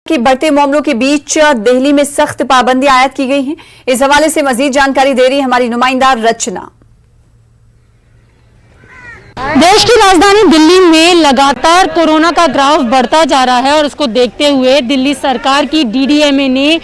कि बढ़ते मामलों के बीच दिल्ली में सख्त पाबंदी आयद की गई हैं। इस हवाले से मजीद जानकारी दे रही है हमारी नुमाइंदा रचना। देश की राजधानी दिल्ली में लगातार कोरोना का ग्राफ बढ़ता जा रहा है और उसको देखते हुए दिल्ली सरकार की डीडीएमए ने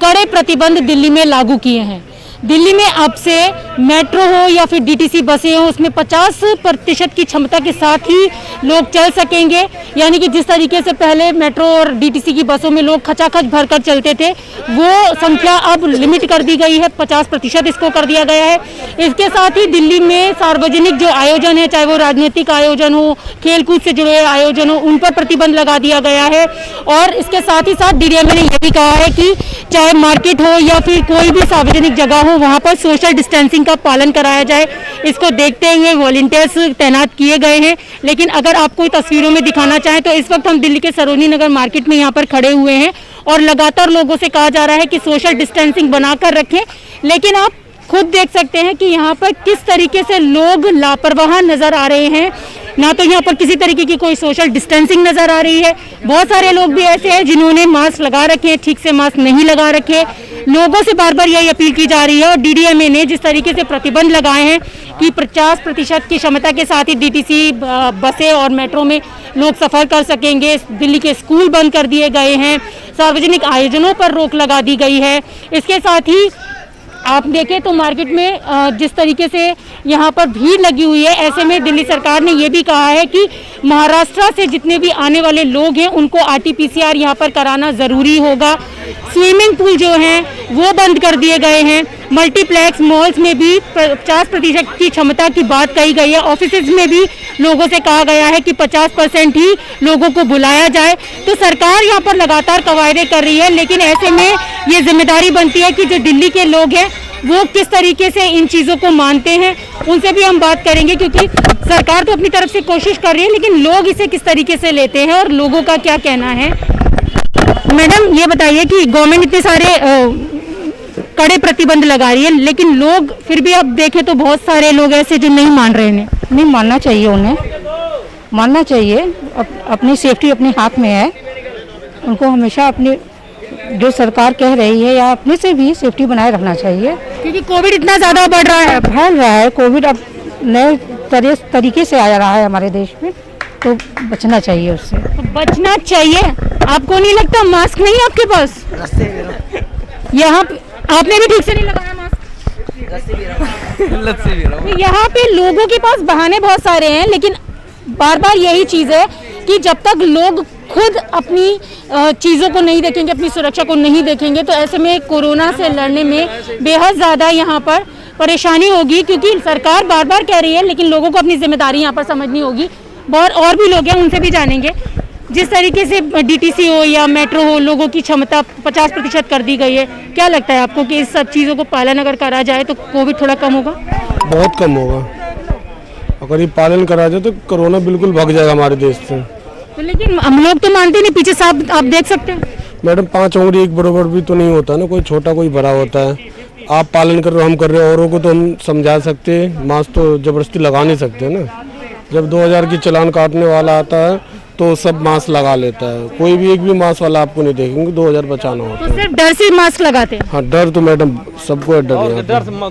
कड़े प्रतिबंध दिल्ली में लागू किए हैं। दिल्ली में अब से मेट्रो हो या फिर डीटीसी बसें हो, उसमें 50% की क्षमता के साथ ही लोग चल सकेंगे। यानी कि जिस तरीके से पहले मेट्रो और डीटीसी की बसों में लोग खचाखच भरकर चलते थे, वो संख्या अब लिमिट कर दी गई है, 50% इसको कर दिया गया है। इसके साथ ही दिल्ली में सार्वजनिक जो आयोजन है, चाहे वो राजनीतिक आयोजन हो, खेलकूद से जुड़े आयोजन हो, उन पर प्रतिबंध लगा दिया गया है। और इसके साथ ही साथ डीडीएमए ने यह भी कहा है कि चाहे मार्केट हो या फिर कोई भी सार्वजनिक जगह हो, वहां पर सोशल डिस्टेंसिंग का पालन कराया जाए। इसको देखते हुए वॉलंटियर्स तैनात किए गए हैं। लेकिन अगर आपको तस्वीरों में दिखाना चाहें तो इस वक्त हम दिल्ली के सरोजनी नगर मार्केट में यहाँ पर खड़े हुए हैं और लगातार लोगों से कहा जा रहा है कि सोशल डिस्टेंसिंग बनाकर रखें। लेकिन आप खुद देख सकते हैं कि यहाँ पर किस तरीके से लोग लापरवाह नजर आ रहे हैं। ना तो यहाँ पर किसी तरीके की कोई सोशल डिस्टेंसिंग नजर आ रही है। बहुत सारे लोग भी ऐसे हैं जिन्होंने मास्क लगा रखे हैं, ठीक से मास्क नहीं लगा रखे। लोगों से बार बार यही अपील की जा रही है और डीडीएमए ने जिस तरीके से प्रतिबंध लगाए हैं कि 50% की क्षमता के साथ ही डीटीसी बसें और मेट्रो में लोग सफर कर सकेंगे। दिल्ली के स्कूल बंद कर दिए गए हैं, सार्वजनिक आयोजनों पर रोक लगा दी गई है। इसके साथ ही आप देखें तो मार्केट में जिस तरीके से यहाँ पर भीड़ लगी हुई है, ऐसे में दिल्ली सरकार ने ये भी कहा है कि महाराष्ट्र से जितने भी आने वाले लोग हैं उनको आरटीपीसीआर यहाँ पर कराना ज़रूरी होगा। स्विमिंग पूल जो हैं वो बंद कर दिए गए हैं। मल्टीप्लेक्स मॉल्स में भी 50% की क्षमता की बात कही गई है। ऑफिसेज में भी लोगों से कहा गया है कि 50% ही लोगों को बुलाया जाए। तो सरकार यहाँ पर लगातार कवायदे कर रही है, लेकिन ऐसे में ये जिम्मेदारी बनती है कि जो दिल्ली के लोग हैं वो किस तरीके से इन चीज़ों को मानते हैं, उनसे भी हम बात करेंगे। क्योंकि सरकार तो अपनी तरफ से कोशिश कर रही है, लेकिन लोग इसे किस तरीके से लेते हैं और लोगों का क्या कहना है। मैडम ये बताइए कि गवर्नमेंट इतने सारे कड़े प्रतिबंध लगा रही है, लेकिन लोग फिर भी अब देखें तो बहुत सारे लोग ऐसे जो नहीं मान रहे हैं। नहीं मानना चाहिए, उन्हें मानना चाहिए। अपनी सेफ्टी अपने हाथ में है। उनको हमेशा अपनी जो सरकार कह रही है या अपने से भी सेफ्टी बनाए रखना चाहिए। क्योंकि कोविड इतना ज़्यादा बढ़ रहा है, फैल रहा है। कोविड अब नए तरीके से आ रहा है हमारे देश में, तो बचना चाहिए उससे। तो बचना चाहिए। आपको नहीं लगता मास्क नहीं है आपके पास? यहाँ आपने भी ठीक से नहीं लगाया मास्क। तो यहाँ पे लोगों के पास बहाने बहुत सारे हैं, लेकिन बार बार यही चीज़ है कि जब तक लोग खुद अपनी चीज़ों को नहीं देखेंगे, अपनी सुरक्षा को नहीं देखेंगे, तो ऐसे में कोरोना से लड़ने में बेहद ज़्यादा यहाँ पर परेशानी होगी। क्योंकि सरकार बार बार कह रही है, लेकिन लोगों को अपनी जिम्मेदारी यहाँ पर समझनी होगी। बहुत और भी लोग हैं, उनसे भी जानेंगे। जिस तरीके से डीटीसी हो या मेट्रो हो, लोगों की क्षमता 50% कर दी गई है, क्या लगता है आपको कि इस सब चीज़ों को पालन अगर करा जाए तो कोविड थोड़ा कम होगा? बहुत कम होगा। अगर ये पालन करा जाए तो कोरोना बिल्कुल भाग जाएगा हमारे देश से। तो लेकिन हम लोग तो मानते नहीं। पीछे साहब आप देख सकते हैं मैडम, 5 उंगली एक बराबर भी तो नहीं होता ना, कोई छोटा कोई बड़ा होता है। आप पालन कर रहे हो, हम कर रहे हो, औरों को तो हम समझा सकते हैं। मास्क तो जबरदस्ती लगा नहीं सकते ना। जब 2000 की चालान काटने वाला आता है तो सब मास्क लगा लेता है। कोई भी एक भी मास्क वाला आपको नहीं देखेंगे। 2000 बचाना होता है। तो सिर्फ डर से मास्क लगाते हैं? हाँ, डर तो मैडम सबको है। डर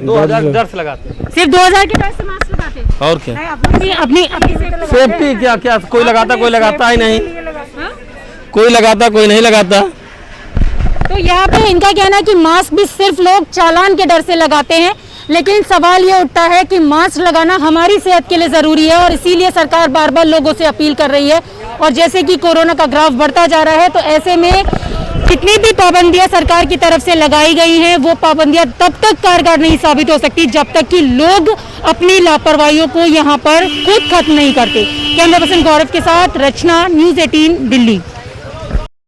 2000 से लगाते हैं। सिर्फ 2000 के डर से मास्क लगाते हैं? और क्या अपनी सेफ्टी क्या कोई लगाता ही नहीं। कोई लगाता, कोई नहीं लगाता। तो यहाँ पे इनका कहना है कि मास्क भी सिर्फ लोग चालान के डर से लगाते हैं। लेकिन सवाल ये उठता है कि मास्क लगाना हमारी सेहत के लिए ज़रूरी है और इसीलिए सरकार बार बार लोगों से अपील कर रही है। और जैसे कि कोरोना का ग्राफ बढ़ता जा रहा है, तो ऐसे में कितनी भी पाबंदियां सरकार की तरफ से लगाई गई हैं, वो पाबंदियां तब तक कारगर नहीं साबित हो सकती जब तक कि लोग अपनी लापरवाहियों को यहाँ पर खुद खत्म नहीं करते। कैमरा पर्सन गौरव के साथ रचना, न्यूज़ 18 दिल्ली।